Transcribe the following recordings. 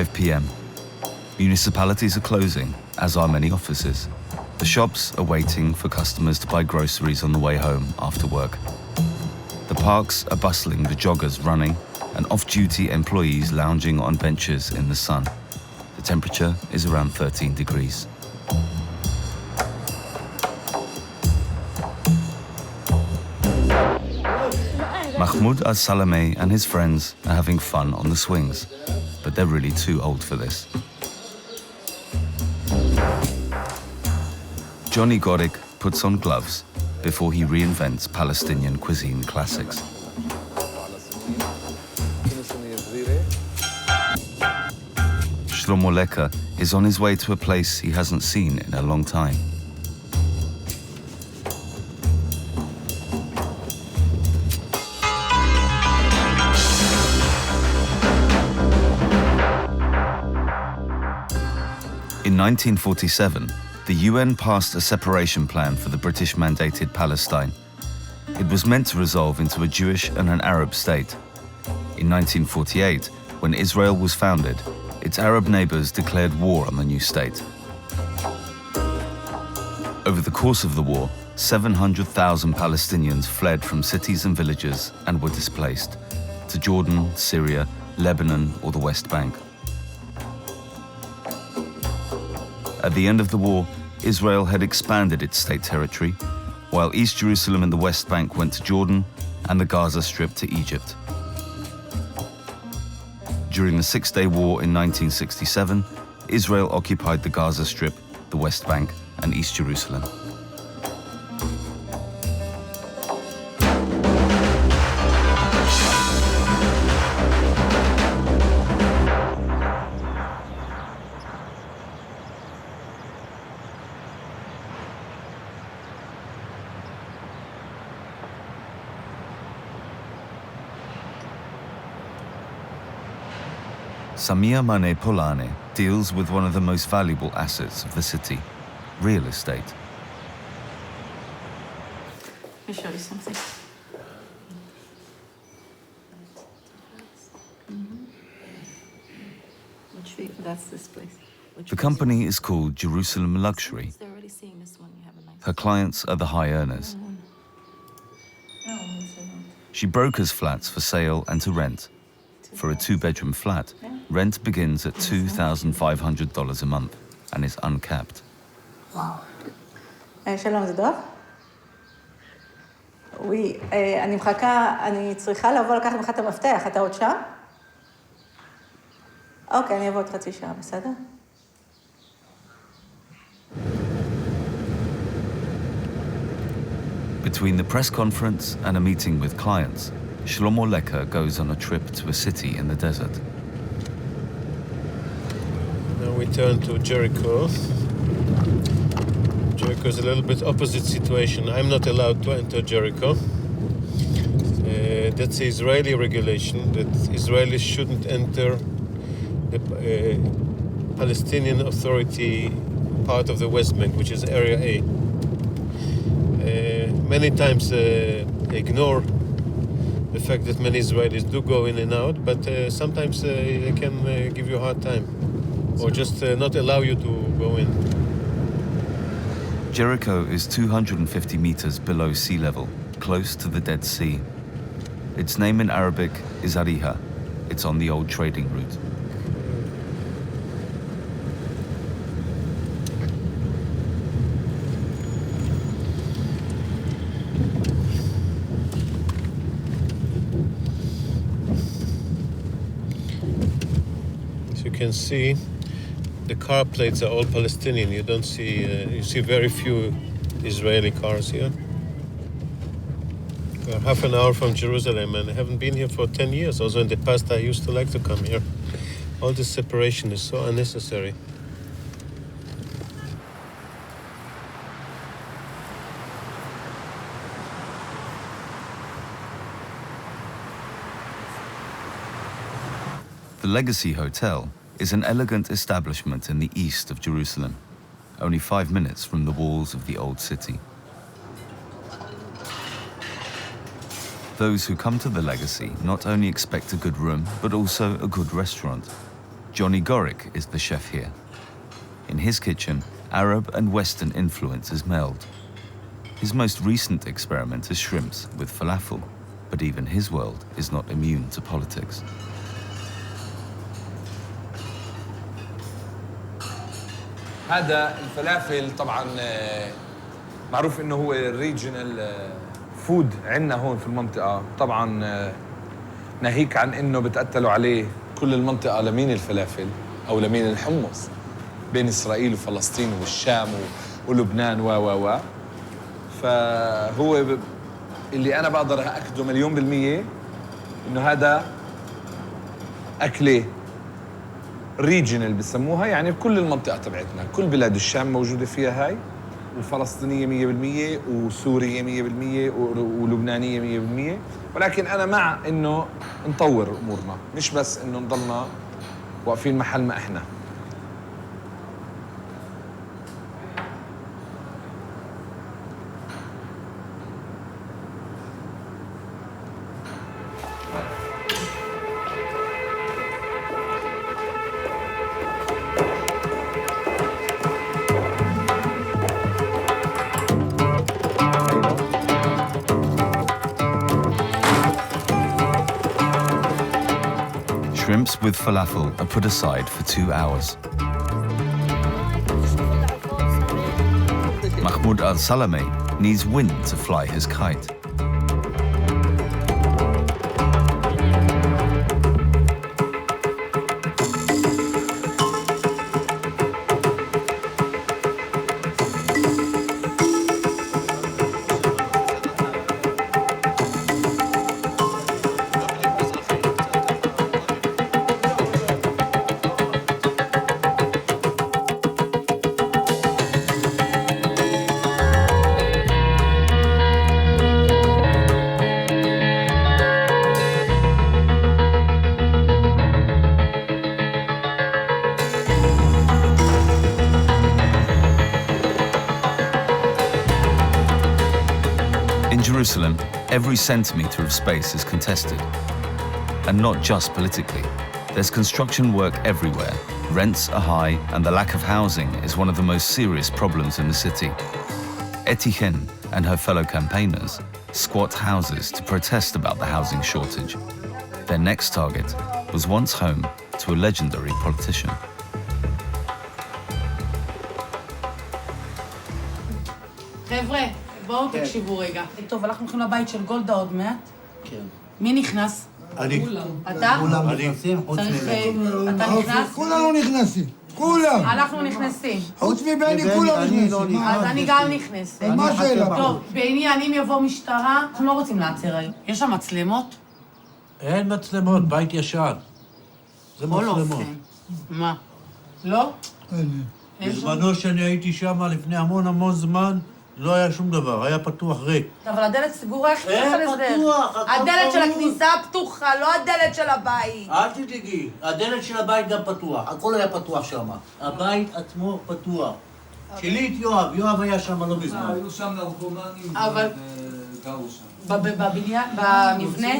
5 p.m. Municipalities are closing, as are many offices. The shops are waiting for customers to buy groceries on the way home after work. The parks are bustling with joggers running and off-duty employees lounging on benches in the sun. The temperature is around 13 degrees. Mahmoud al-Salameh and his friends are having fun on the swings, but they're really too old for this. Johnny Gorik puts on gloves before he reinvents Palestinian cuisine classics. Shlomo Leker is on his way to a place he hasn't seen in a long time. In 1947, the UN passed a separation plan for the British-mandated Palestine. It was meant to resolve into a Jewish and an Arab state. In 1948, when Israel was founded, its Arab neighbors declared war on the new state. Over the course of the war, 700,000 Palestinians fled from cities and villages and were displaced to Jordan, Syria, Lebanon, or the West Bank. At the end of the war, Israel had expanded its state territory, while East Jerusalem and the West Bank went to Jordan and the Gaza Strip to Egypt. During the Six-Day War in 1967, Israel occupied the Gaza Strip, the West Bank, and East Jerusalem. Samia Mane Polane deals with one of the most valuable assets of the city, real estate. Let me show you something. That's this place. The company is called Jerusalem Luxury. Her clients are the high earners. She brokers flats for sale and to rent. For a 2-bedroom flat, rent begins at $2,500 a month and is uncapped. Wow. שלום, זה דוב? Oui, אני מחכה, אני צריכה לבוא לקחת ממך את המפתח, אתה עוד שם? אוקיי, אני אבוא עוד חצי שעה, בסדר? Between the press conference and a meeting with clients, Shlomo Leker goes on a trip to a city in the desert. Now we turn to Jericho. Jericho is a little bit opposite situation. I'm not allowed to enter Jericho. That's the Israeli regulation that Israelis shouldn't enter the Palestinian Authority part of the West Bank, which is Area A. Many times they ignore the fact that many Israelis do go in and out, but sometimes they can give you a hard time or just not allow you to go in. Jericho is 250 meters below sea level, close to the Dead Sea. Its name in Arabic is Ariha. It's on the old trading route. As you can see, the car plates are all Palestinian. You don't see, you see very few Israeli cars here. We're half an hour from Jerusalem and I haven't been here for 10 years. Also in the past I used to like to come here. All this separation is so unnecessary. The Legacy Hotel is an elegant establishment in the east of Jerusalem, only 5 minutes from the walls of the old city. Those who come to the Legacy not only expect a good room, but also a good restaurant. Johnny Gorick is the chef here. In his kitchen, Arab and Western influences meld. His most recent experiment is shrimps with falafel, but even his world is not immune to politics. هذا الفلافل طبعاً معروف إنه هو الريجنال فود عندنا هون في المنطقة. طبعاً ناهيك عن إنه بتقتلوا عليه كل المنطقة لمين الفلافل أو لمين الحمص بين إسرائيل وفلسطين والشام ولبنان و فهو اللي أنا بقدر أكده 100% إنه هذا أكلة ريجنال بسموها، يعني بكل المنطقة تبعتنا، كل بلاد الشام موجودة فيها هاي، وفلسطينية 100% وسورية 100% ولبنانية 100%. ولكن أنا مع إنه نطور أمورنا، مش بس إنه نضلنا واقفين محل ما إحنا. Shrimps with falafel are put aside for 2 hours. Mahmoud al-Salameh needs wind to fly his kite. In Jerusalem, every centimetre of space is contested. And not just politically. There's construction work everywhere. Rents are high, and the lack of housing is one of the most serious problems in the city. Etichen and her fellow campaigners squat houses to protest about the housing shortage. Their next target was once home to a legendary politician. חבר'ה, בואו תקשיבו רגע. טוב, אנחנו הולכים לבית של גולדה עוד מעט. כן. מי נכנס? אני. אתה? כולם נכנסים, חוץ ממני. אתה נכנס? כולנו נכנסים. כולם. אנחנו נכנסים. חוץ מבני כולם נכנסים. אז אני גם נכנסת. מה השאלה? טוב, בעניין, אם יבוא משטרה, אנחנו לא רוצים לעצר היום. יש שם מצלמות? אין מצלמות, בית ישן. זה מצלמות. מה? לא? בזמנו שאני הייתי שם לפני המון זמן, לא היה שום דבר, היה פתוח ריק. אבל הדלת סגורה, איך אין פתוח, הדלת של הכניסה פתוחה, לא הדלת של הבית. אל תדאגי, הדלת של הבית גם פתוח, הכל היה פתוח שם. הבית עצמו פתוח. שלי את יואב היה שם לא מזמן. היו שם נרקומנים וגרו שם. בבניין, במבנה?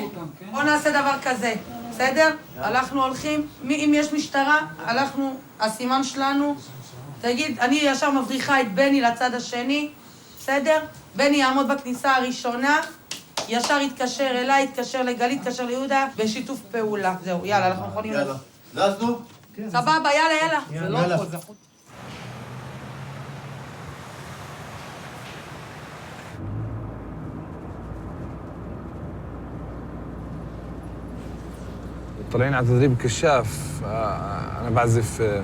בואו נעשה דבר כזה, בסדר? אנחנו הולכים, אם יש משטרה, הלכנו, הסימן שלנו, תגיד, אני ישר מבריחה את בני לצד השני, בסדר? בני יעמוד בכניסה הראשונה, ישר יתקשר אליי, יתקשר לגלי, יתקשר ליהודה, בשיתוף פעולה. זהו, יאללה, אנחנו יכולים... יאללה. זזנו? סבבה, יאללה. זה לא פה, זה חוץ. طالعين على تدريب كشاف. أنا بعزف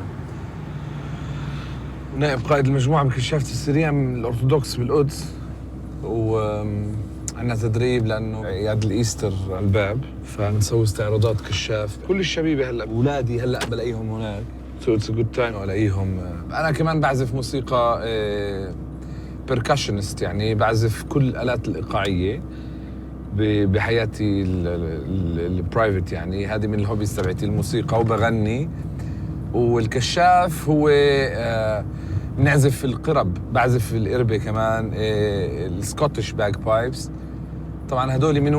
نائب قائد المجموعة بكشافة السريان الأرثوذكس بالقدس، وعندنا تدريب لأنه عيد الإيستر على الباب، فنسوي استعراضات كشاف. كل الشبيبة هلا أولادي هلا بلاقيهم هناك، so it's a good time وألاقيهم. أنا كمان بعزف موسيقى percussionist، يعني بعزف كل الآلات الإيقاعية بحياتي البرايفت، يعني هذه من الهوبيز تبعتي الموسيقى، وبغني. والكشاف هو بنعزف القرب، بعزف القربة كمان، السكوتش باجبايبس. طبعا هدول من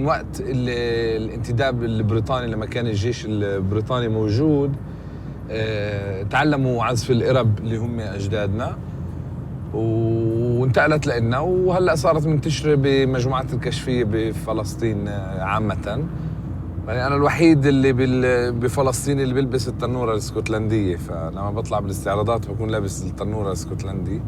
وقت الانتداب البريطاني، لما كان الجيش البريطاني موجود تعلموا عزف الإرب اللي هم أجدادنا وانتقلت لنا، وهلأ صارت منتشرة بمجموعات الكشفية بفلسطين عامة. يعني أنا الوحيد اللي بفلسطين اللي بيلبس التنورة الاسكتلندية، فلما بطلع بالاستعراضات بكون لابس التنورة الاسكتلندي.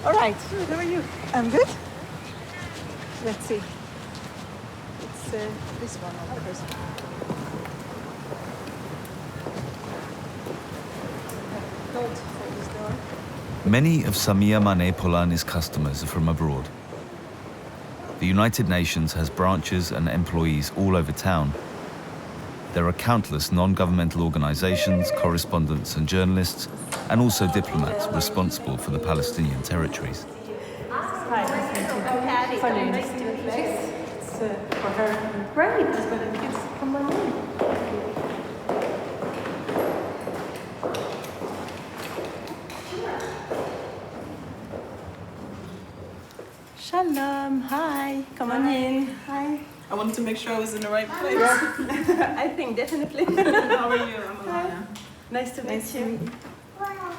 All right. Good. How are you? I'm good. Let's see. It's this one on the first. Code for this door. Many of Samia Mane Polani's customers are from abroad. The United Nations has branches and employees all over town. There are countless non-governmental organizations, correspondents and journalists, and also diplomats responsible for the Palestinian territories. Hi. Funny. Nice to meet you. It's for her. Great. It's for the kids. Come on in. Shalom. Hi. Come on in. Hi. I wanted to make sure I was in the right place. Yeah. I think definitely. How are you? I'm Alana. Nice to meet you.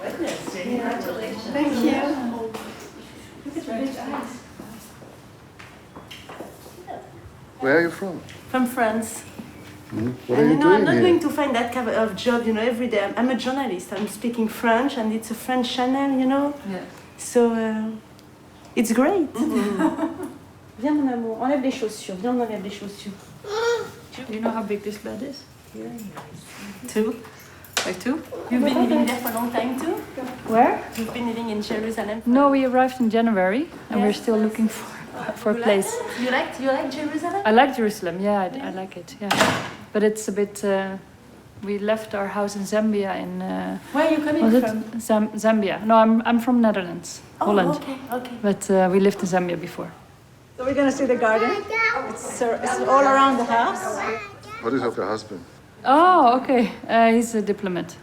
Goodness, congratulations. Thank you. Where are you from? From France. What And are you doing I'm not here? going to find that kind of job, every day. I'm a journalist. I'm speaking French, and it's a French channel, Yes. So it's great. Viens mon amour, enlève les chaussures. Viens, on enlève les chaussures. Do you know how big this bed is? Two. Like two? You've been living there for a long time too? Where? You've been living in Jerusalem. No, we arrived in January and we're Yes. still looking for a place. You like Jerusalem? I like Jerusalem, yeah, I like it, yeah. But it's a bit, we left our house in Zambia in, Where are you coming was it? from? Zambia. No, I'm from Netherlands, Holland. Okay. But we lived in Zambia before. So we're gonna see the garden. It's all around the house. What is of your husband? Oh, okay. He's a diplomat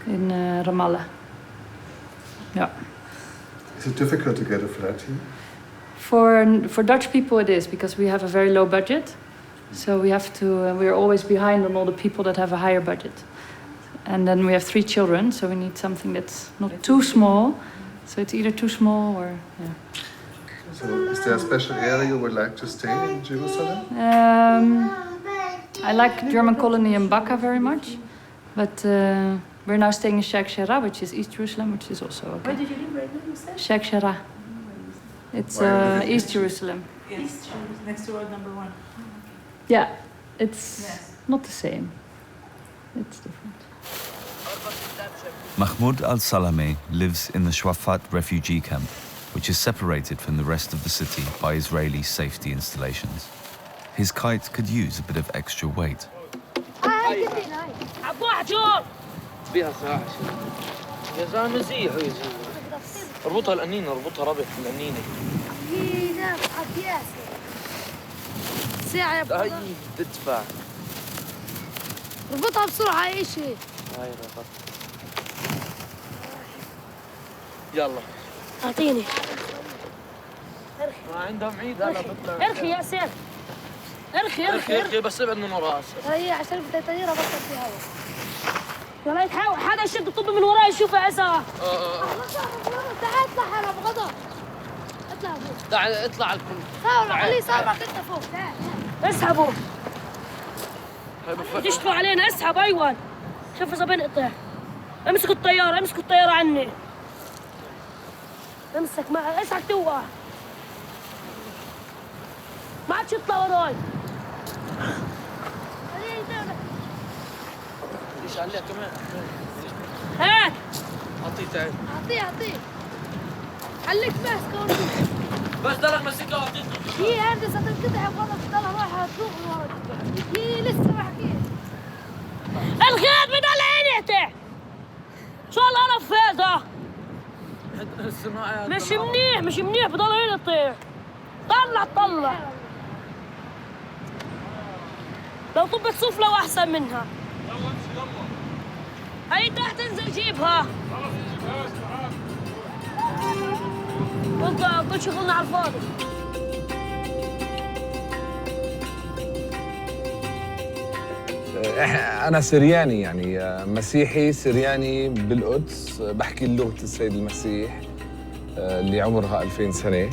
in Ramallah. Yeah. Is it difficult to get a flat here? For Dutch people it is, because we have a very low budget. So we have to, we're always behind on all the people that have a higher budget. And then we have 3 children, so we need something that's not too small. So it's either too small or, yeah. So is there a special area you would like to stay in Jerusalem? I like German colony in Baka very much. But we're now staying in Sheikh Jarrah, which is East Jerusalem, which is also okay. Where did you live right now, you said? Sheikh Jarrah. It's Why are you living East Jerusalem. East Jerusalem. Next to road number 1. Yeah, it's not the same. It's different. Mahmoud al-Salameh lives in the Shwafat refugee camp, which is separated from the rest of the city by Israeli safety installations. His kite could use a bit of extra weight. بيها ساعة يا زلمة زيح اربطها القنينة اربطها ربط القنينة ساعة يا هاي تدفع اربطها بسرعة أي شيء هاي ربط يلا أعطيني ما عندهم عيد هلا بطلع ارخي يا سيف ارخي بس ابعد من وراس هي عشان بدها طيارة بطل في هوا ولا يتحاول حدا يشد الطب من وراي يشوفها عسى تعال اطلع هلا بغضب اطلع فوق تعال اطلع الكل حاول خليه يصابك انت فوق تعال اسحبوا تشتوا علينا اسحب ايوه شوف اذا بنقطع امسك الطيارة عني امسك معها اسحك توقع ما عادش يطلع وراي ليش عليها كمان هات اعطيه تعال اعطيه خليك ماسكه بس ضلك ماسكها واعطيه هي هندسة تنقطع بغضب تضلها رايحة تروح ورا هي لسه ما حكيت الخيط بدل عينيته شو القرف هذا مش منيح بضل هنا يطير طلع لو طبت صوف لو احسن منها هي تحت انزل جيبها كل شغلنا على الفاضي. أنا سرياني يعني مسيحي سرياني بالقدس، بحكي لغة السيد المسيح اللي عمرها 2000 سنة،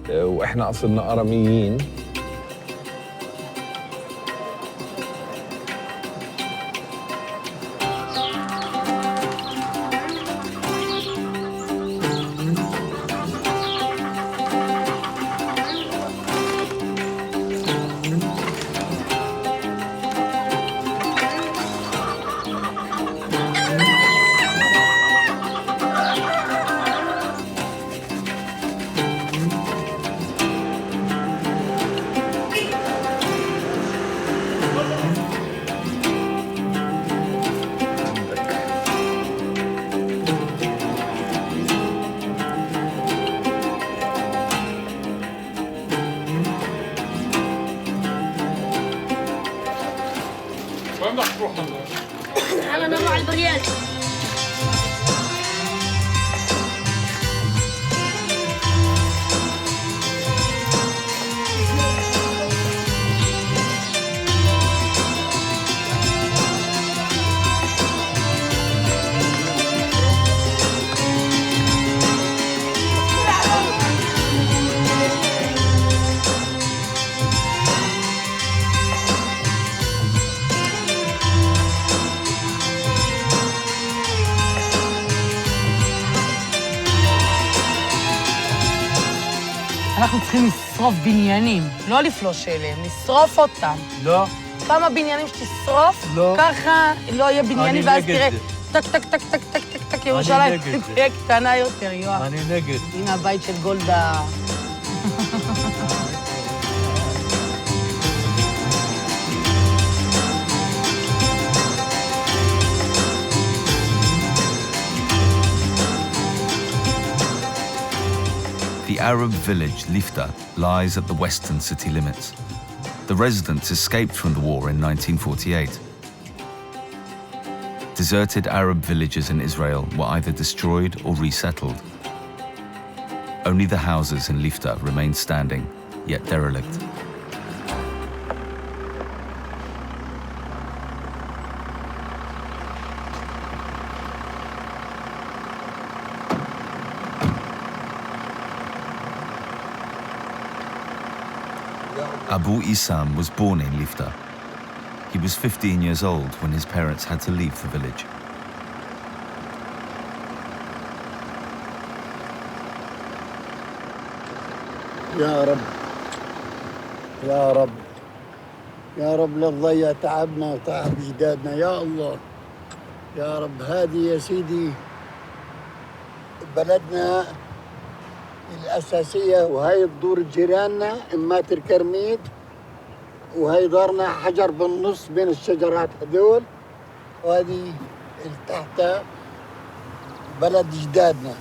وإحنا أصلنا أراميين. يلا نروح على البريان. אנחנו צריכים לשרוף בניינים, לא לפלוש אליהם, לשרוף אותם. לא. כמה בניינים שתשרוף, לא. ככה לא יהיה בניינים, ואז נגד תראה, זה. טק, טק, טק, טק, טק, טק, טק, ירושלים נגד זה. תהיה קטנה יותר, יואב. אני נגד. הנה הבית של גולדה. The Arab village Lifta lies at the western city limits. The residents escaped from the war in 1948. Deserted Arab villages in Israel were either destroyed or resettled. Only the houses in Lifta remain standing, yet derelict. Abu Isam was born in Lifta. He was 15 years old when his parents had to leave the village. يا رب يا رب يا رب لا تضيع تعبنا وتعب جدادنا يا الله يا رب. هذه يا سيدي بلدنا الأساسية، وهي الدور جيراننا إمات الكرميد، وهي دارنا حجر بالنص بين الشجرات هذول، وهذه اللي تحتها بلد جدادنا.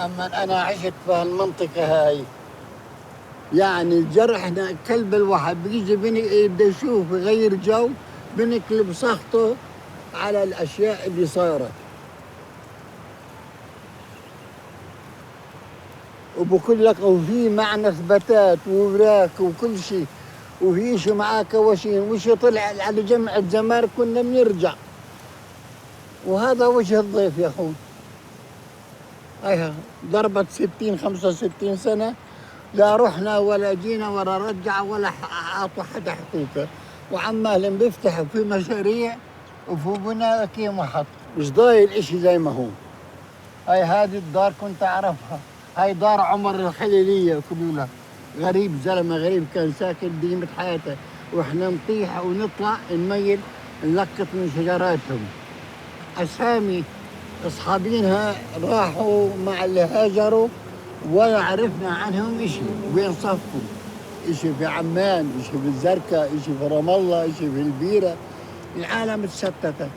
أما أنا عشت في هالمنطقة هاي، يعني الجرح هنا كلب الواحد بيجي بده يشوف يغير جو بنقلب صخته على الأشياء اللي صارت، وبقول لك وفي معنا ثباتات ووراك وكل شيء، وفي شيء معاه كواشين، وش طلع على جمعة زمان كنا بنرجع، وهذا وجه الضيف يا أخوي. أيها ضربت 60-65 سنة، لا رحنا ولا جينا ولا رجع ولا أعطوا حدا حقوقه، وعمالهم بيفتحوا في مشاريع وفي بناء كيم وحط، مش ضايل إشي زي ما هو. هاي هذه الدار كنت أعرفها، هاي دار عمر الخليلية كلها. غريب زلمة غريب كان ساكن ديمة حياته، وإحنا نطيح ونطلع نميل نلقط من شجراتهم. أسامي أصحابينها راحوا مع اللي هاجروا ولا عرفنا عنهم إشي، وين صفوا، إشي في عمان، إشي في الزركة، إشي في رام الله، إشي في البيرة، العالم اتشتتت.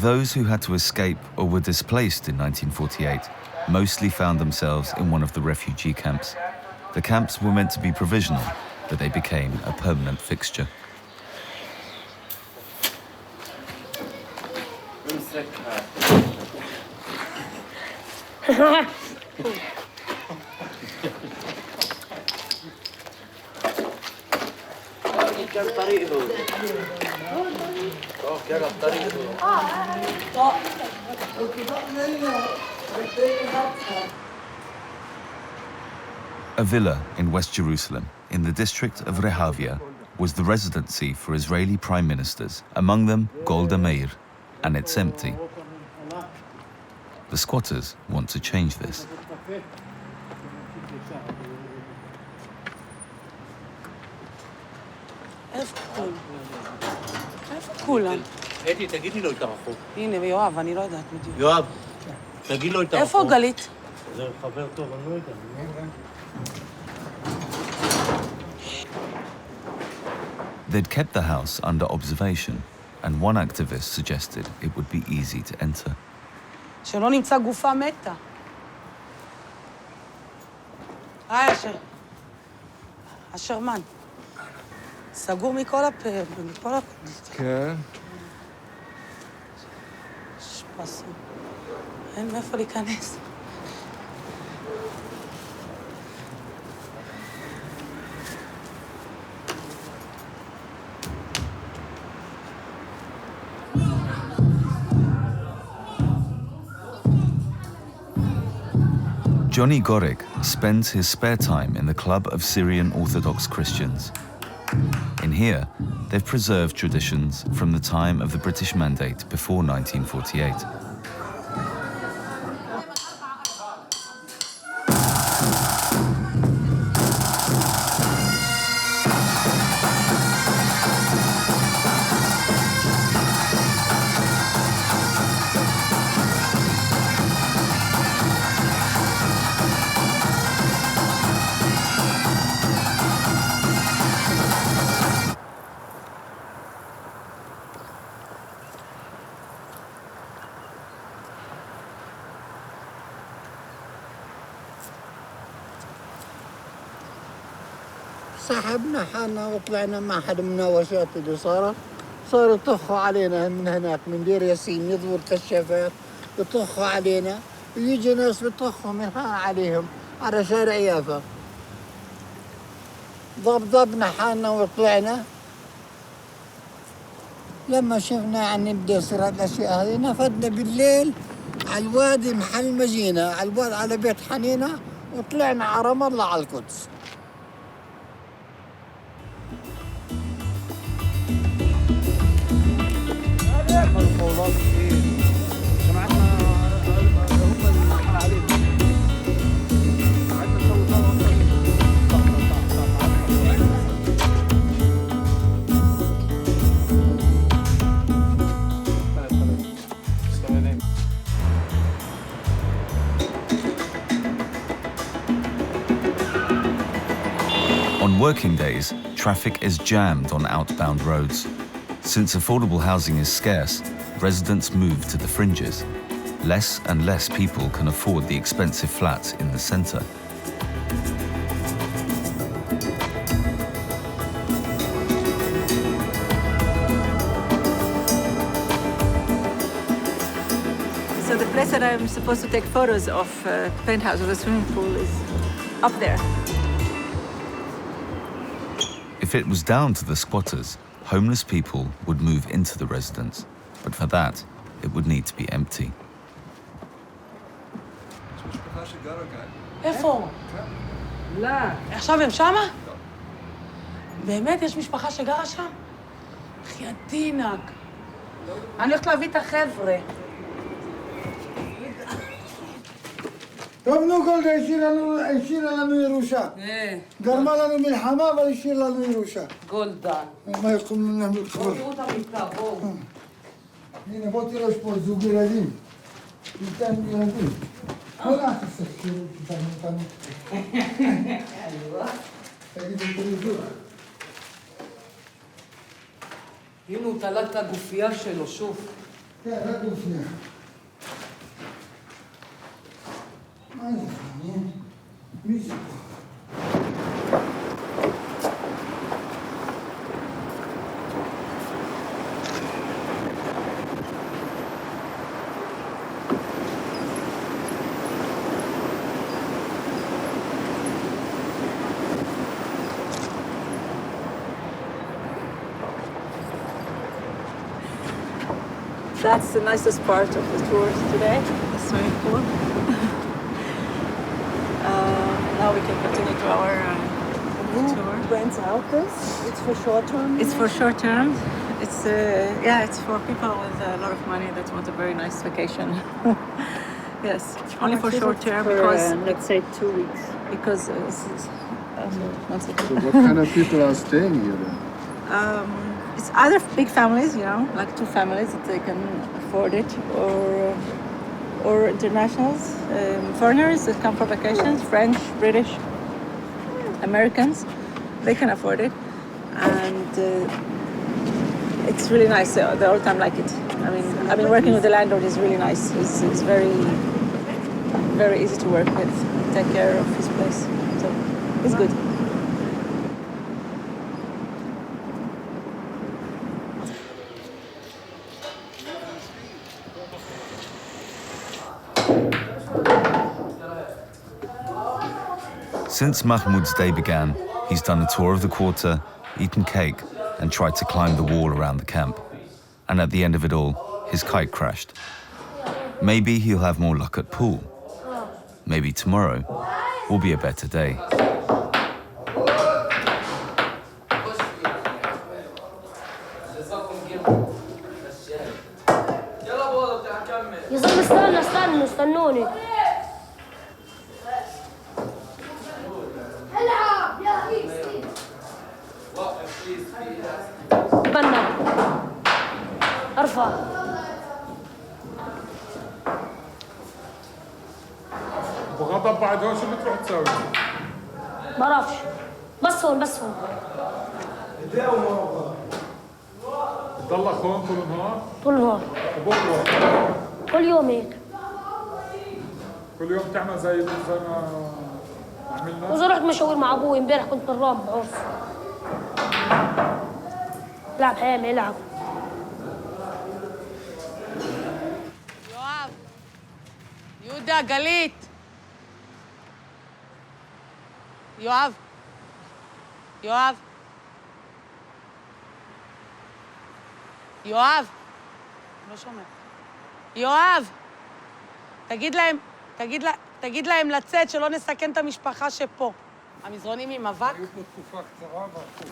those who had to escape or were displaced in 1948 mostly found themselves in one of the refugee camps. The camps were meant to be provisional, but they became a permanent fixture. A villa in West Jerusalem, in the district of Rehavia, was the residency for Israeli prime ministers, among them Golda Meir, and it's empty. The squatters want to change this. איפה כולם? אתי, תגידי לו את הרחוב. הנה, יואב, אני לא יודעת בדיוק. יואב, תגיד לו את הרחוב. איפה גלית? זה חבר טוב, אני לא יודע. They'd kept the house under observation, and one activist suggested it would be easy to enter. שלא נמצא גופה מתה. אשר. אשרמן. סגור מכל הפה, מכל הפה. כן. שפסו. אין מאיפה להיכנס. Johnny Gorek spends his spare time in the club of Syrian Orthodox Christians. In here, they've preserved traditions from the time of the British Mandate before 1948. سحبنا حالنا وطلعنا ما حد من النواشات اللي صاروا يطخوا علينا من هناك من دير ياسين يضربوا الكشافات يطخوا علينا ويجي ناس بيطخوا من هنا عليهم على شارع يافا ضبنا حالنا وطلعنا لما شفنا عن نبدا يصير هالاشياء هذه نفدنا بالليل على الوادي محل مجينا على الوادي على بيت حنينه وطلعنا على رام الله على القدس. On working days, traffic is jammed on outbound roads. Since affordable housing is scarce, residents move to the fringes. Less and less people can afford the expensive flats in the center. So the place that I'm supposed to take photos of penthouse of the swimming pool is up there. If it was down to the squatters, homeless people would move into the residence, but for that, it would need to be empty. איפה? לא. עכשיו הם שמה? באמת יש משפחה שגרה שם? חייתי ענק. אני הולכת להביא את החבר'ה. טוב, נו, גולדה, השאירה לנו ירושה. גרמה לנו מלחמה, אבל השאירה לנו ירושה. גולדה. מה יכולים לנו לקרוא? בואו תראו את המבטא, בואו. הנה, בואו תראו, יש פה זוג ילדים. איתן ילדים. בואו נעשה שירות איתנו. תגידו, תראו. הנה, הוא תלה את הגופייה שלו, שוב. That's the nicest part of the tour today, the swimming pool. Now we can continue to our tour. Rents out this? It's for short term? It's for short term. It's it's for people with a lot of money that want a very nice vacation. Yes, only for short term because let's say 2 weeks. Because one second. So what kind of people are staying here then? It's either big families, like 2 families that they can afford it, or internationals, foreigners that come for vacations, French, British, Americans, they can afford it, and it's really nice. The whole time like it. I mean, I've been working with the landlord. He's really nice. It's very, very easy to work with. Take care of his place, so it's good. Since Mahmoud's day began, he's done a tour of the quarter, eaten cake, and tried to climb the wall around the camp. And at the end of it all, his kite crashed. Maybe he'll have more luck at pool. Maybe tomorrow will be a better day. يا زلمة استنوني بنا ارفع بغضب بعد هون شو بتروح تسوي؟ بعرفش بس هون بتضلك هون طول النهار؟ طول النهار وبكره؟ كل يوم هيك كل يوم تعمل زي ما عملنا؟ وإذا رحت مشاوير مع ابوي امبارح كنت بالرام بعرس بلعب حامي يلعب יואב, יהודה, גלית. יואב. יואב. יואב. לא שומע. יואב. תגיד להם לצאת, שלא נסכן את המשפחה שפה. המזרונים עם אבק? היו פה תקופה קצרה והלכו.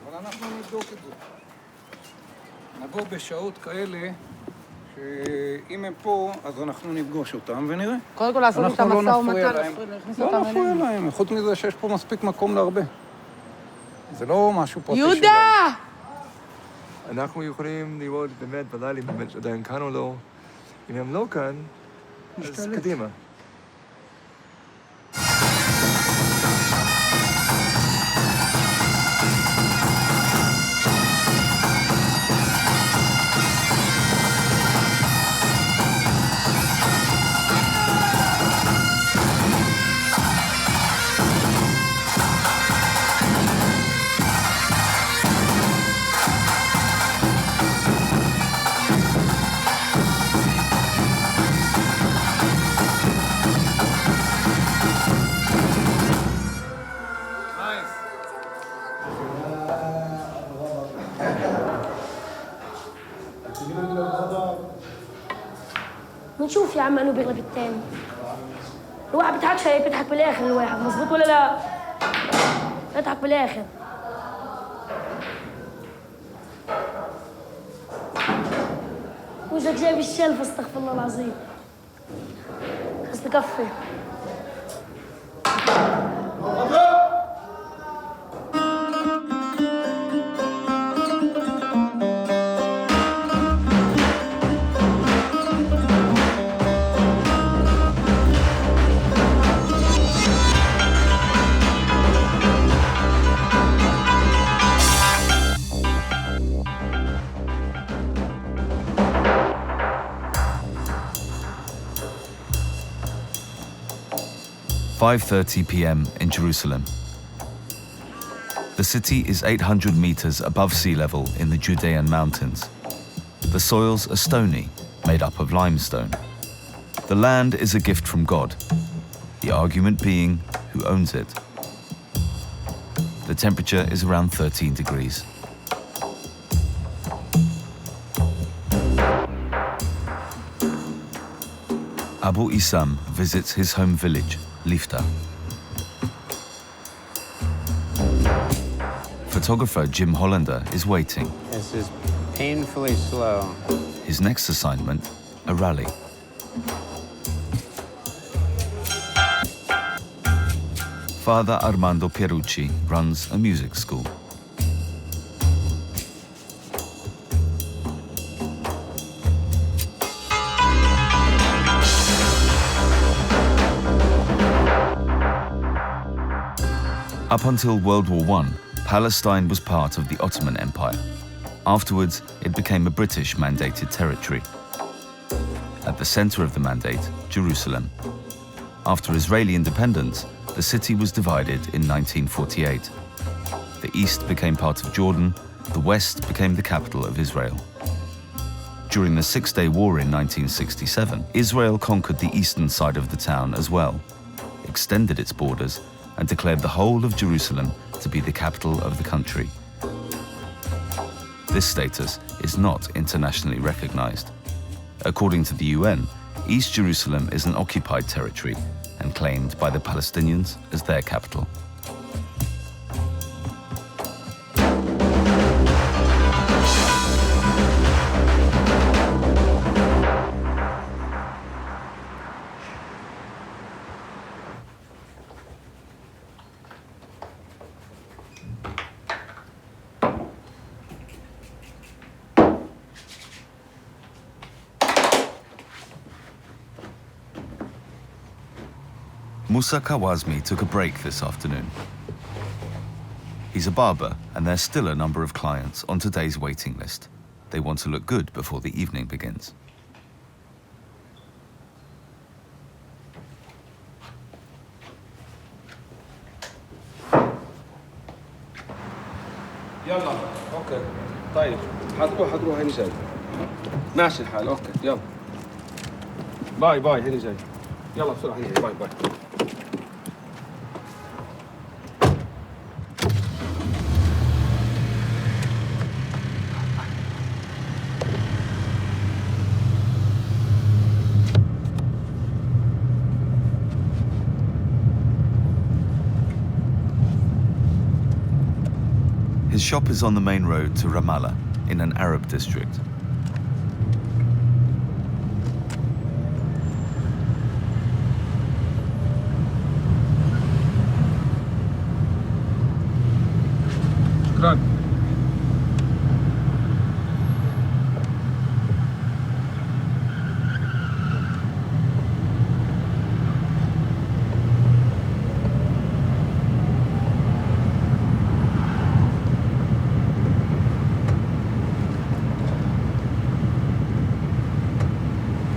אבל אנחנו נבדוק את זה. נבוא בשעות כאלה, שאם הם פה, אז אנחנו נפגוש אותם ונראה. קודם כל לעשות איתם משא ומתן, לא נפריע להם. חוץ מזה שיש פה מספיק מקום להרבה. זה לא משהו פרטי שלהם. יהודה! אנחנו יכולים לראות באמת בלילה אם באמת עדיין כאן או לא. אם הם לא כאן, אז קדימה. بنشوف يا عم انه بيغلب الثاني الواحد بيضحكش بيضحك بالاخر الواحد مظبوط ولا لا بيضحك بالاخر وجهك جايب الشلف استغفر الله العظيم بس تكفي 5:30 p.m. in Jerusalem. The city is 800 meters above sea level in the Judean mountains. The soils are stony, made up of limestone. The land is a gift from God, the argument being who owns it. The temperature is around 13 degrees. Abu Issam visits his home village, Lifta. Photographer Jim Hollander is waiting. This is painfully slow. His next assignment, a rally. Father Armando Pierucci runs a music school. Up until World War I, Palestine was part of the Ottoman Empire. Afterwards, it became a British-mandated territory. At the center of the mandate, Jerusalem. After Israeli independence, the city was divided in 1948. The east became part of Jordan, the west became the capital of Israel. During the Six-Day War in 1967, Israel conquered the eastern side of the town as well, extended its borders, and declared the whole of Jerusalem to be the capital of the country. This status is not internationally recognized. According to the UN, East Jerusalem is an occupied territory and claimed by the Palestinians as their capital. Musa Kawazmi took a break this afternoon. He's a barber, and there's still a number of clients on today's waiting list. They want to look good before the evening begins. يلا اوكي طيب حتروح هني جاي ماشي الحال اوكي يلا باي باي هني جاي يلا بسرعة هني باي باي His shop is on the main road to Ramallah, in an Arab district. شكرا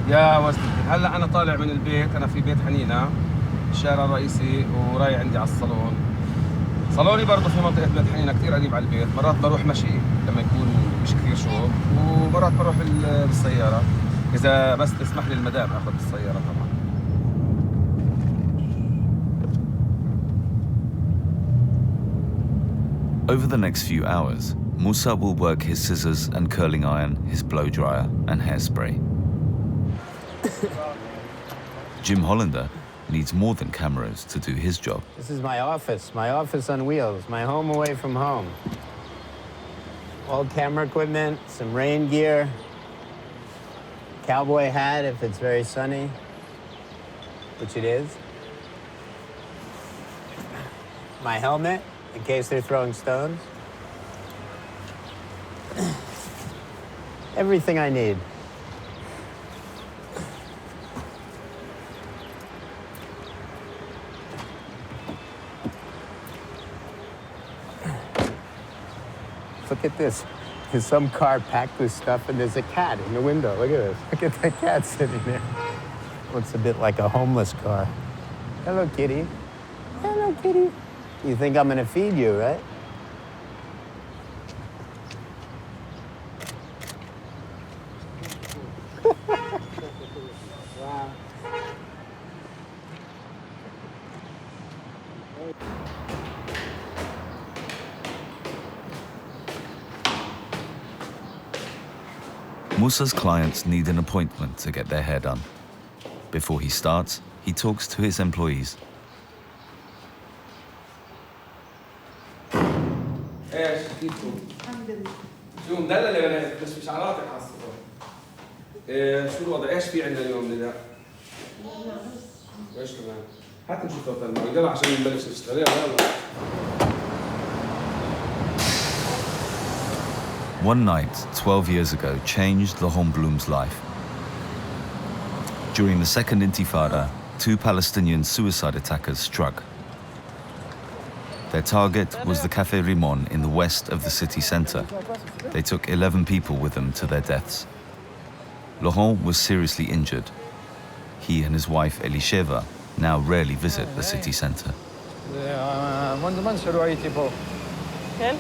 يا وسطي هلا انا طالع من البيت انا في بيت حنينه الشارع الرئيسي ورايح عندي على الصالون صالوني برضه في منطقه بيت حنينه كثير قريب على البيت مرات بروح مشي لما يكون مش كثير شغل ومرات بروح بالسياره اذا بس تسمح لي المدام اخذ بالسياره طبعا. Over the next few hours, Musa will work his scissors and curling iron, his blow dryer and hairspray. Jim Hollander needs more than cameras to do his job. This is my office on wheels, my home away from home. All camera equipment, some rain gear, cowboy hat if it's very sunny, which it is. My helmet in case they're throwing stones. Everything I need. Look at this. There's some car packed with stuff and there's a cat in the window. Look at this. Look at that cat sitting there. Looks a bit like a homeless car. Hello, kitty. Hello, kitty. You think I'm gonna feed you, right? Musa's clients need an appointment to get their hair done. Before he starts, he talks to his employees. ايش كيفكم؟ الحمد لله. شو مدللة ولا هيك؟ بس في شعراتك على الصبح. شو الوضع؟ ايش في عندنا اليوم نداء؟ وايش كمان؟ حتى نشوف توتال الماء، يلا عشان نبلش نشتغل يلا. One night, 12 years ago, changed Laurent Blum's life. During the second Intifada, 2 Palestinian suicide attackers struck. Their target was the Café Rimon in the west of the city center. They took 11 people with them to their deaths. Laurent was seriously injured. He and his wife Elisheva now rarely visit the city center. כן?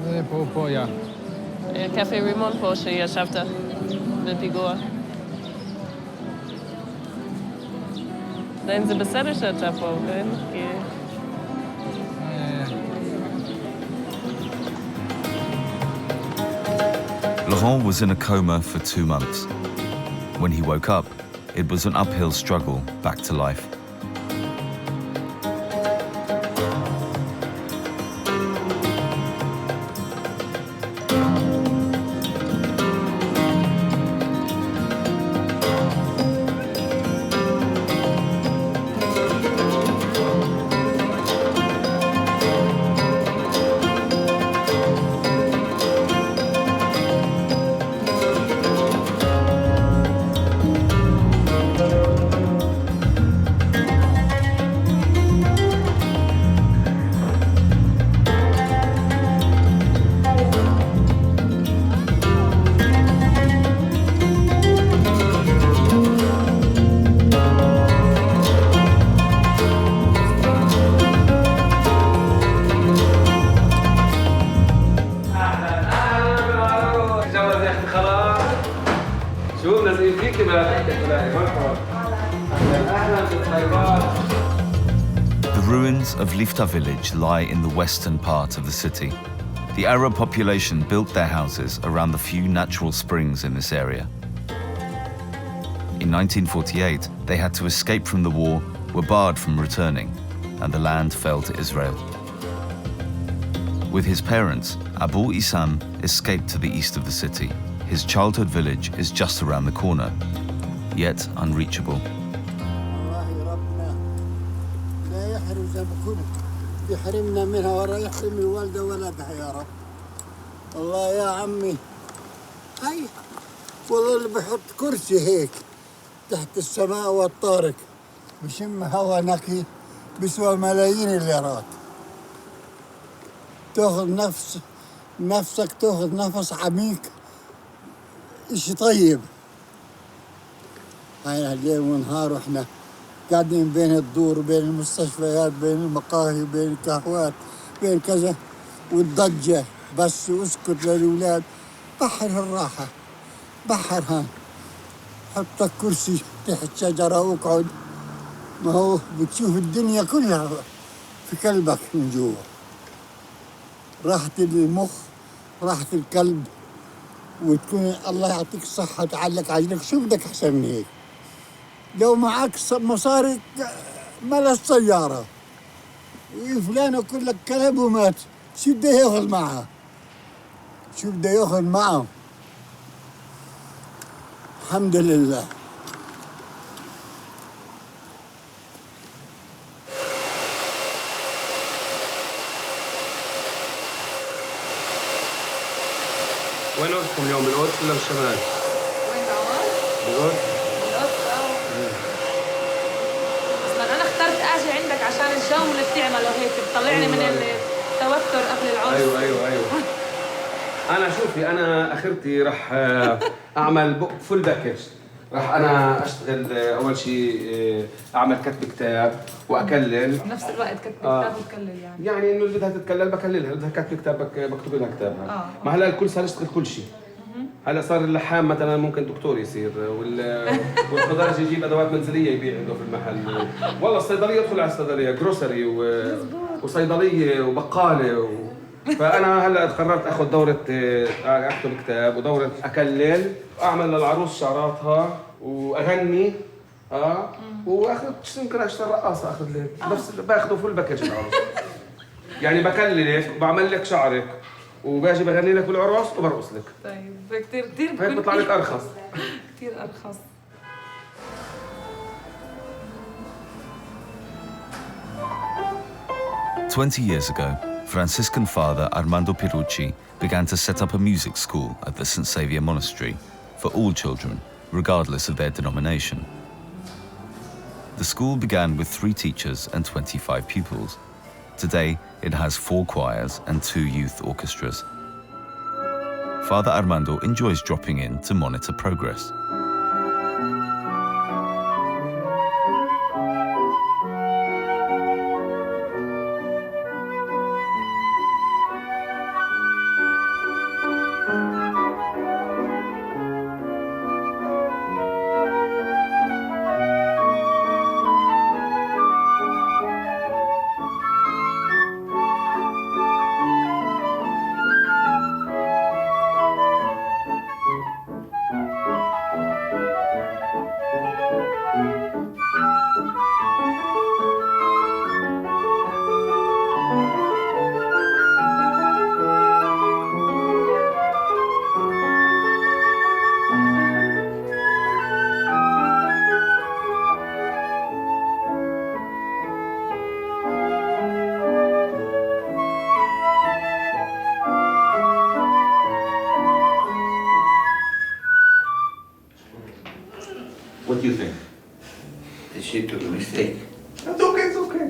זה פה, יא. קפה רימון פה שישבת בפיגוע. עדיין זה בסדר שאתה פה, כן? Laurent was in a coma for 2 months. When he woke up, it was an uphill struggle back to life. The ruins of Lifta village lie in the western part of the city. The Arab population built their houses around the few natural springs in this area. In 1948, they had to escape from the war, were barred from returning, and the land fell to Israel. With his parents, Abu Issam escaped to the east of the city. His childhood village is just around the corner, yet unreachable. يحرمنا منها ولا يحرم الوالدة ولدها يا رب. الله يا عمي هاي والله اللي بحط كرسي هيك تحت السماء والطارق بشم هوا نقي بسوى ملايين الليرات. تاخذ نفسك تاخذ نفس عميق اشي طيب. هاي الليل ونهار واحنا قاعدين بين الدور بين المستشفيات بين المقاهي بين القهوات بين كذا والضجة بس اسكت للأولاد. بحر الراحة بحر هان حط كرسي تحت شجرة واقعد ما هو بتشوف الدنيا كلها في قلبك من جوا. راحة المخ راحة القلب وتكون الله يعطيك الصحة تعلق عجلك. شو بدك أحسن من هيك؟ لو معك مصاري ملا السيارة فلان يقول لك كلب ومات شو بده ياخذ معها؟ شو بده ياخذ معه؟ الحمد لله. وين وقتكم اليوم؟ بالقدس ولا بالشمال؟ وين بعوض؟ بالقدس؟ بالقدس انا اخترت اجي عندك عشان الشام اللي بتعمله هيك بتطلعني من التوتر قبل العرس. ايوه انا شوفي انا اخرتي راح اعمل فول باكج. راح انا اشتغل اول شيء اعمل كتب كتاب واكلل بنفس الوقت كتب كتاب وتكلل يعني انه اللي بدها تتكلل بكللها، بدها كتب كتاب بكتب لها كتابها. ما هلا الكل صار يشتغل كل شيء. هلا صار اللحام مثلا ممكن دكتور يصير والخضار يجيب ادوات منزليه يبيع عنده في المحل. والله الصيدليه يدخل على الصيدليه جروسري وصيدليه وبقاله فانا هلا قررت اخذ دوره اكتب كتاب ودوره اكلل واعمل للعروس شعراتها واغني واخذ يمكن اشتغل رقاصه اخذ لك نفس باخذه فول باكج العروس. يعني بكللك وبعمل لك شعرك وباجي بغني لك بالعرس وبرقص لك. طيب كثير هيك بيطلع لك ارخص. كثير ارخص. 20 years ago, Franciscan father Armando Pirucci began to set up a music school at the St. Saviour Monastery for all children, regardless of their denomination. The school began with 3 teachers and 25 pupils. Today, it has 4 choirs and 2 youth orchestras. Father Armando enjoys dropping in to monitor progress. What do you think? She took a mistake. It's okay, it's okay.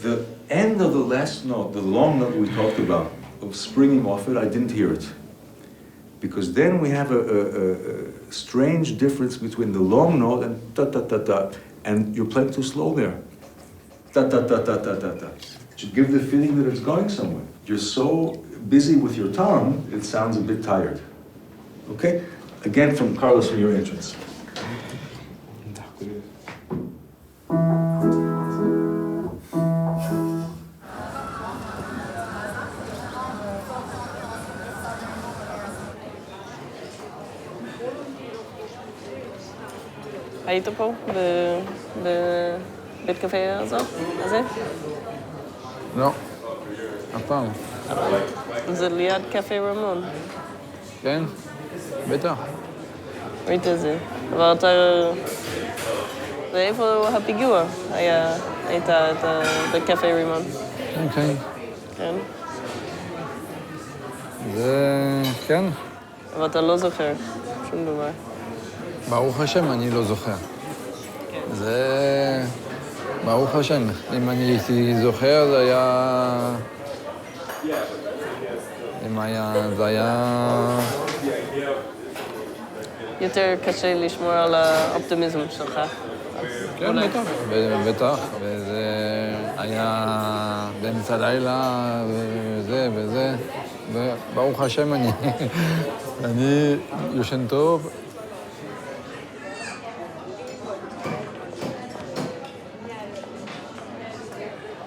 The end of the last note, the long note we talked about, of springing off it, I didn't hear it. Because then we have a strange difference between the long note and ta-ta-ta-ta, and you're playing too slow there. Ta-ta-ta-ta-ta-ta-ta. To give the feeling that it's going somewhere. You're so busy with your tongue, it sounds a bit tired. Okay? Again, from Carlos, from your entrance. היית פה? בבית קפה הזה? לא, אף פעם. זה ליד קפה רמון. כן? בטח. ראית את זה. אבל אתה... ואיפה הפיגוע היית בקפה רימון? כן, כן. כן? זה... כן. אבל אתה לא זוכר שום דבר. ברוך השם, אני לא זוכר. זה... ברוך השם. אם אני הייתי זוכר, זה היה... זה היה... יותר קשה לשמור על האופטימיזם שלך. כן, בטח. וזה היה באמצע הלילה, וזה. וברוך השם, אני יושן טוב.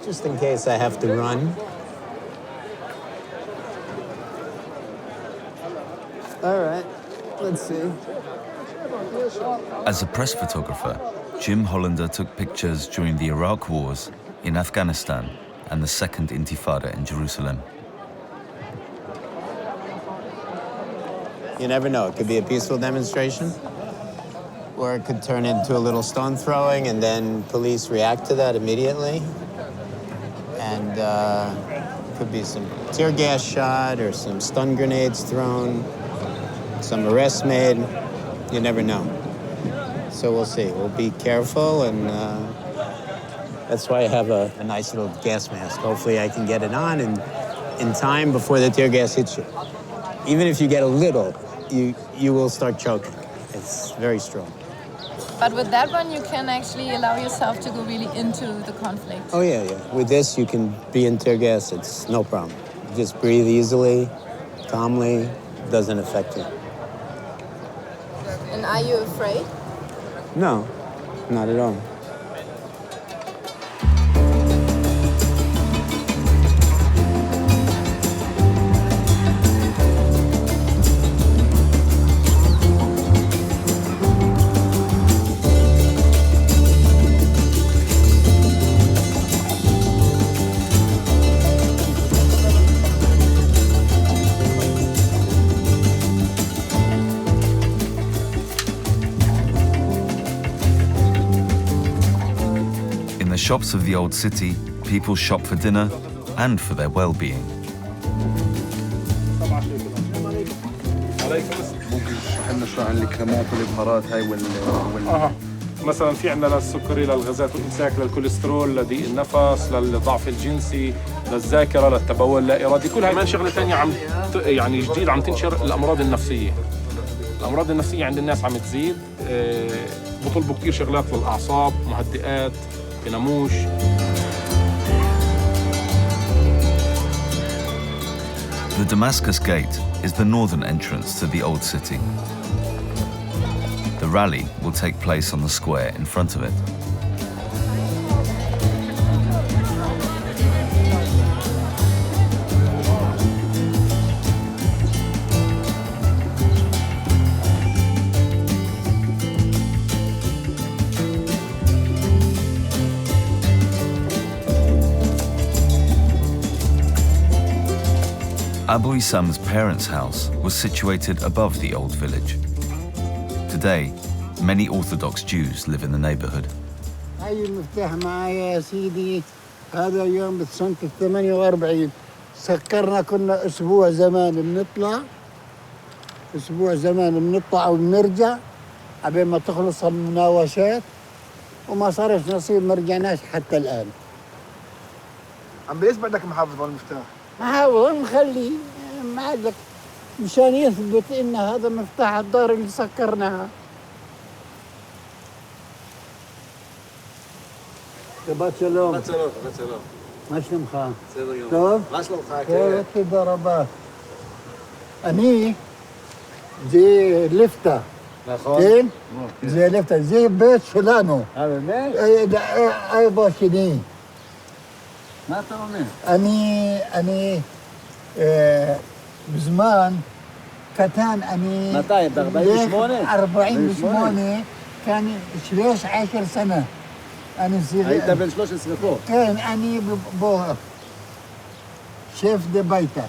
Just in case I have to run. All right, let's see. As a press photographer, Jim Hollander took pictures during the Iraq Wars, in Afghanistan, and the Second Intifada in Jerusalem. You never know. It could be a peaceful demonstration, or it could turn into a little stone throwing, and then police react to that immediately. And could be some tear gas shot or some stun grenades thrown, some arrests made. You never know. So we'll see. We'll be careful, and that's why I have a nice little gas mask. Hopefully I can get it on in time before the tear gas hits you. Even if you get a little, you will start choking. It's very strong. But with that one, you can actually allow yourself to go really into the conflict. Oh, yeah, yeah. With this, you can be in tear gas. It's no problem. Just breathe easily, calmly. Doesn't affect you. And are you afraid? No, not at all. In the shops of the old city, people shop for dinner and for their well-being. مثلا في عندنا للسكري، للغازات والامساك، للكوليسترول، لضيق النفس، للضعف الجنسي، للذاكره، للتبول لا ارادي، كل هاي كمان شغله ثانيه يعني جديد عم تنشر الامراض النفسيه. الامراض النفسيه عند الناس عم تزيد، بطلبوا كثير شغلات للاعصاب، مهدئات، بناموش. The Damascus Gate is the northern entrance to the old city. The rally will take place on the square in front of it. Abu Isam's parents' house was situated above the old village. Today, many Orthodox Jews live in the neighborhood. هاي المفتاح معايا يا سيدي. هذا يوم بسنة 48 سكرنا، كنا أسبوع زمان بنطلع وبنرجع قبل ما تخلص المناوشات، وما صارش نصيب، ما رجعناش حتى الآن. عم بيثبت محافظ المفتاح؟ محافظ نخليه معلق مشان يثبت إن هذا مفتاح الدار اللي سكرناها. شباب سلام. ما شلونك؟ طيب؟ ما شلونك؟ كيف ضربات؟ أني زي لفتا. زين؟ زي لفتا، زي بيت شلانو. هذا مين؟ أي باشني. ما ترى أني بزمان كتان أني متى 48 كان شليش 10 سنة. أنا صغير. أنت بن 13 سنة فوق. كان أني بوها شيف دي بيتا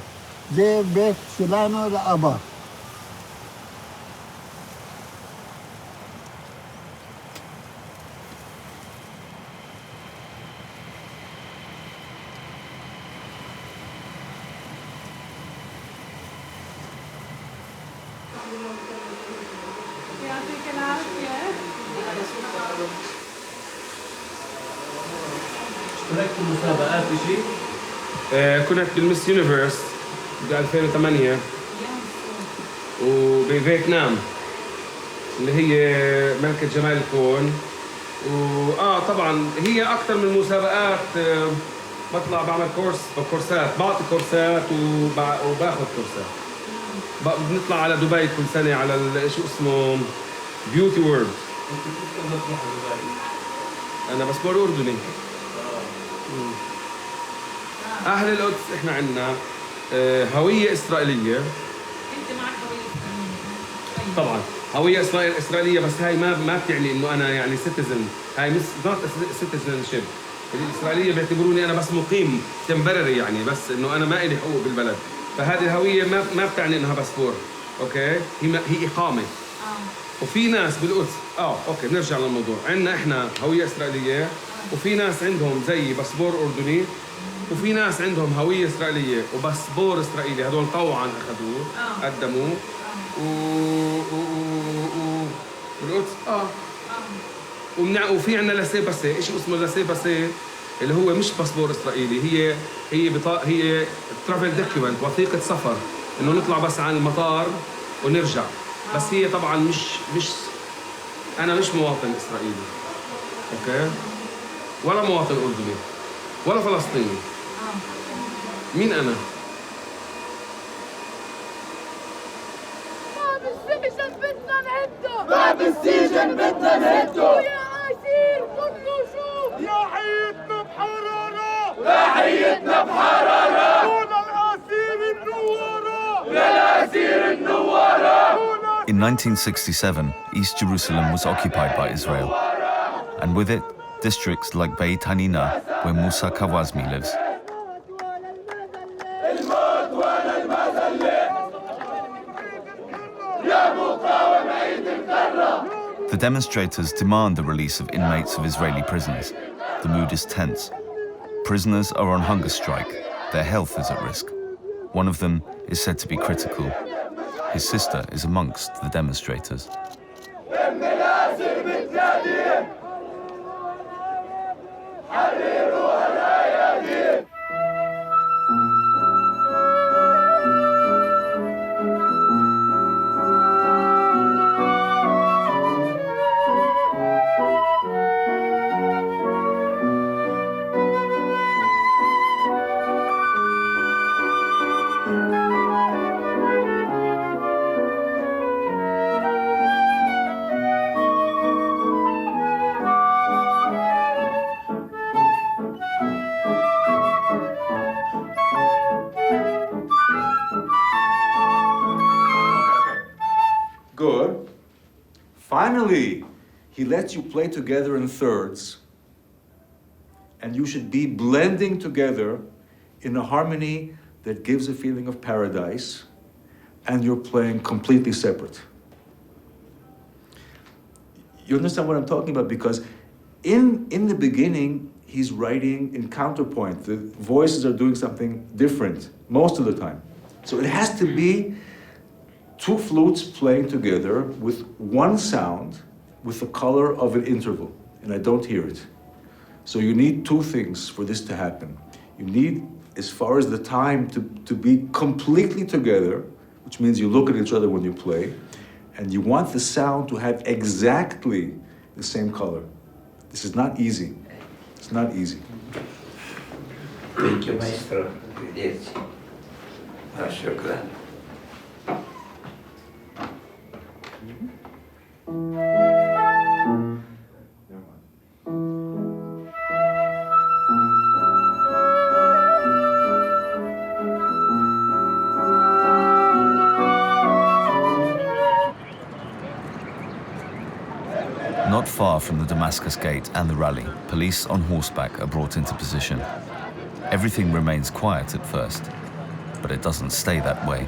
زي بيت شلانو لأبا. اشتركت بالمسابقات بشيء؟ كنت بالمس يونيفرس ب 2008 وبفيتنام اللي هي ملكة جمال الكون. طبعا هي أكثر من مسابقات. بطلع بعمل كورسات، بعطي كورسات وباخذ كورسات. بنطلع على دبي كل سنة على شو اسمه بيوتي وورلد. أنا باسبور أردني. أهل القدس إحنا عندنا هوية إسرائيلية. أنت معك هوية إسرائيلية؟ طبعاً هوية إسرائيلية، بس هاي ما بتعني إنه أنا يعني سيتيزن. هاي مش سيتيزنشيب. الإسرائيلية بيعتبروني أنا بس مقيم تمبرري، يعني بس إنه أنا ما إلي حقوق بالبلد. فهذه الهوية ما بتعني إنها باسبور. أوكي؟ هي إقامة. وفي ناس بالقدس أوكي بنرجع للموضوع. عندنا إحنا هوية إسرائيلية، وفي ناس عندهم زي باسبور أردني، وفي ناس عندهم هوية إسرائيلية وباسبور إسرائيلي. هذول طوعاً أخذوه قدموه بالقدس وفي عندنا لاسيه باسيه، شيء اسمه لاسيه باسيه اللي هو مش باسبور اسرائيلي، هي ترافل دوكيومنت، وثيقه سفر، انه نطلع بس عن المطار ونرجع. بس هي طبعا مش انا مش مواطن اسرائيلي، اوكي، ولا مواطن اردني ولا فلسطيني. مين انا؟ باب السجن بدنا نهده يا أسير كله شوف يا حيتنا بحرارة يا حيتنا بحرارة وللأسير النوارة وللأسير النوارة. In 1967, East Jerusalem was occupied by Israel, and with it, districts like Beit Hanina, where Musa Kawazmi lives. The demonstrators demand the release of inmates of Israeli prisons. The mood is tense. Prisoners are on hunger strike. Their health is at risk. One of them is said to be critical. His sister is amongst the demonstrators. Good. Finally, he lets you play together in thirds, and you should be blending together in a harmony that gives a feeling of paradise, and you're playing completely separate. You understand what I'm talking about? Because in the beginning, he's writing in counterpoint. The voices are doing something different most of the time. So it has to be two flutes playing together with one sound, with the color of an interval, and I don't hear it. So you need two things for this to happen. You need, as far as the time, to be completely together, which means you look at each other when you play, and you want the sound to have exactly the same color. This is not easy. It's not easy. Thank you, maestro. Shukran. Not far from the Damascus Gate and the rally, police on horseback are brought into position. Everything remains quiet at first, but it doesn't stay that way.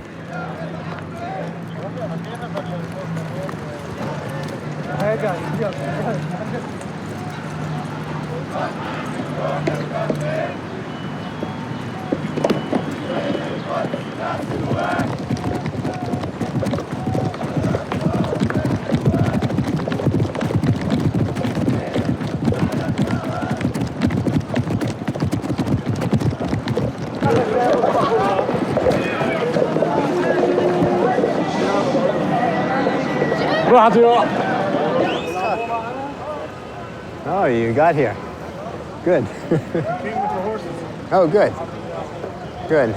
Oh, you got here. Good. Oh, good. Good.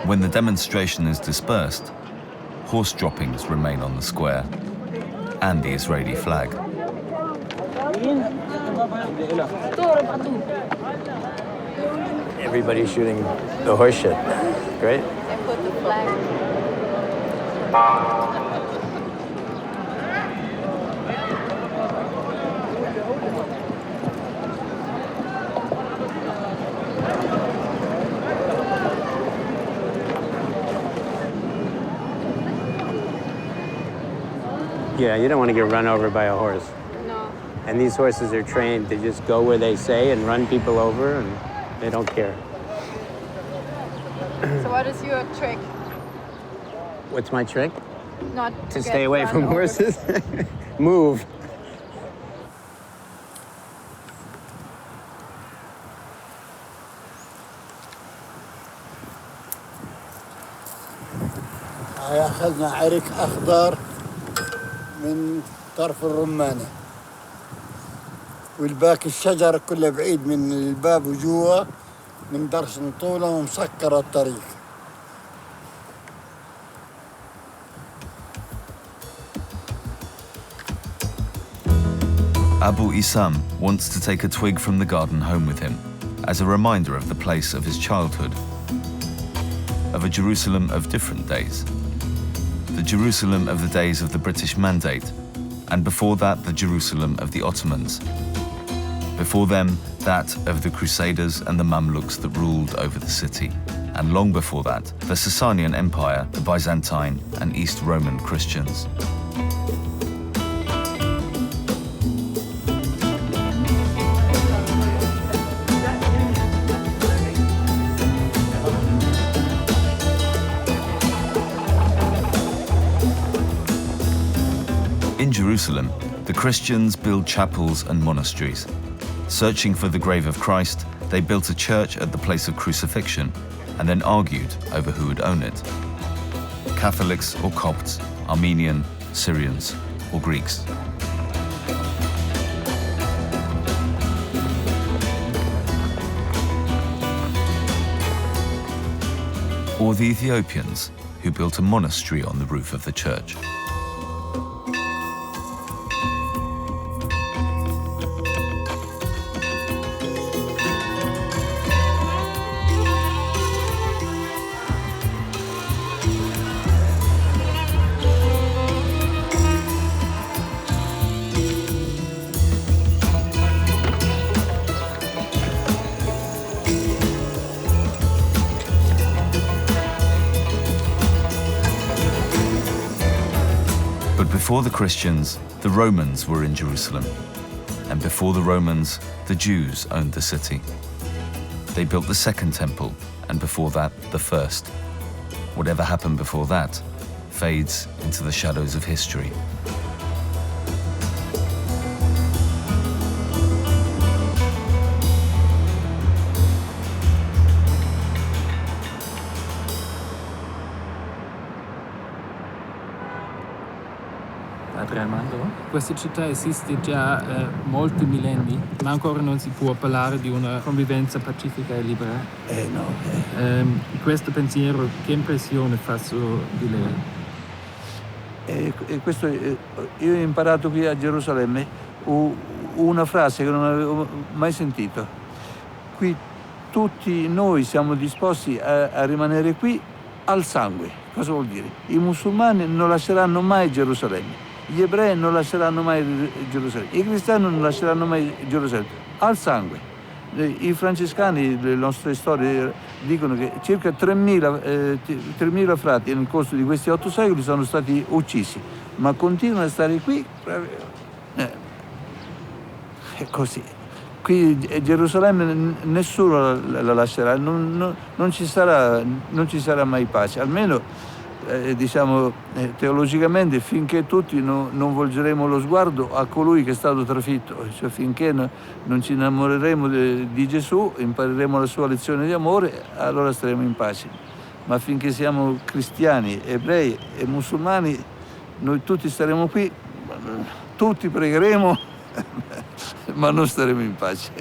When the demonstration is dispersed, horse droppings remain on the square, and the Israeli flag. Everybody's shooting the horse shit. Great. And put the flag. Yeah, you don't want to get run over by a horse. No. And these horses are trained to just go where they say and run people over, and they don't care. So what is your trick? What's my trick? Not to stay away from horses? Move. أخذنا عرق أخضر من طرف الرمانة، والباقي الشجر كله بعيد من الباب وجوا، نقدرش نطوله ومسكر الطريق. Abu Isam wants to take a twig from the garden home with him as a reminder of the place of his childhood, of a Jerusalem of different days. The Jerusalem of the days of the British Mandate, and before that the Jerusalem of the Ottomans. Before them, that of the Crusaders and the Mamluks that ruled over the city. And long before that, the Sasanian Empire, the Byzantine and East Roman Christians. In Jerusalem, the Christians build chapels and monasteries. Searching for the grave of Christ, they built a church at the place of crucifixion and then argued over who would own it. Catholics or Copts, Armenian, Syrians or Greeks. Or the Ethiopians, who built a monastery on the roof of the church. Before the Christians, the Romans were in Jerusalem. And before the Romans, the Jews owned the city. They built the second temple, and before that, the first. Whatever happened before that fades into the shadows of history. Questa città esiste già molti millenni, ma ancora non si può parlare di una convivenza pacifica e libera. No. Questo pensiero, che impressione fa su di lei? Questo, io ho imparato qui a Gerusalemme una frase che non avevo mai sentito. Qui tutti noi siamo disposti a rimanere qui al sangue. Cosa vuol dire? I musulmani non lasceranno mai Gerusalemme. Gli ebrei non lasceranno mai Gerusalemme, i cristiani non lasceranno mai Gerusalemme, al sangue. I francescani, le nostre storie dicono che circa 3.000 frati nel corso di questi 8 secoli sono stati uccisi, ma continuano a stare qui. È così. Qui a Gerusalemme nessuno la lascerà, non ci sarà mai pace, almeno teologicamente, finché tutti non volgeremo lo sguardo a colui che è stato trafitto, cioè finché non ci innamoreremo di Gesù, impareremo la sua lezione di amore, allora staremo in pace. Ma finché siamo cristiani, ebrei e musulmani, noi tutti staremo qui, tutti pregheremo, ma non staremo in pace.